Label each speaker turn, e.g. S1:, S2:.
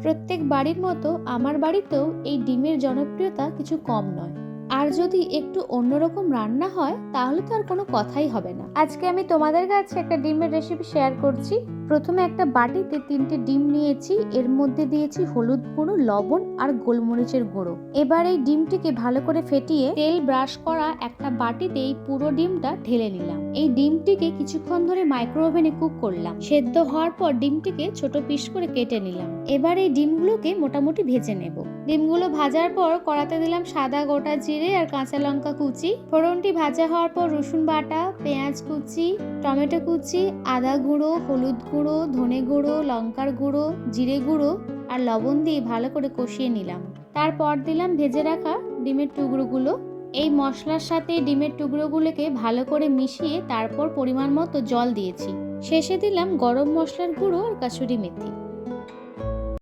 S1: প্রত্যেক বাড়ির মতো আমার বাড়িতেও এই ডিমের জনপ্রিয়তা কিছু কম নয়। আর যদি একটু অন্যরকম রান্না হয় তাহলে তো আর কোনো কথাই হবে না। আজকে আমি তোমাদের কাছে একটা ডিমের রেসিপি শেয়ার করছি। প্রথমে একটা বাটিতে 3টে ডিম নিয়েছি, এর মধ্যে দিয়েছি হলুদ গুঁড়ো, লবণ আর গোলমরিচের গুঁড়ো। এবার এই ডিমটিকে ভালো করে ফেটিয়ে তেল ব্রাশ করা একটা বাটিতে এই পুরো ডিমটা ঢেলে নিলাম। এই ডিমটিকে কিছুক্ষণ ধরে মাইক্রো ওভেনে কুক করলাম। সেদ্ধ হওয়ার পর ডিমটিকে ছোট পিস করে কেটে নিলাম। এবার এই ডিমগুলোকে মোটামুটি ভেজে নেব। ডিমগুলো ভাজার পর কড়াতে দিলাম সাদা গোটা জিরে আর কাঁচা লঙ্কা কুচি। ফোড়নটি ভাজা হওয়ার পর রসুন বাটা, পেঁয়াজ কুচি, টমেটো কুচি, আদা গুঁড়ো, হলুদ গুঁড়ো, ধনে গুঁড়ো, লঙ্কার গুঁড়ো, জিরে গুঁড়ো আর লবণ দিয়ে ভালো করে কষিয়ে নিলাম। তারপর দিলাম ভেজে রাখা ডিমের টুকরোগুলো। এই মশলার সাথে ডিমের টুকরোগুলোকে ভালো করে মিশিয়ে তারপর পরিমাণ মতো জল দিয়েছি। শেষে দিলাম গরম মশলার গুঁড়ো আর কাসুরি মেথি।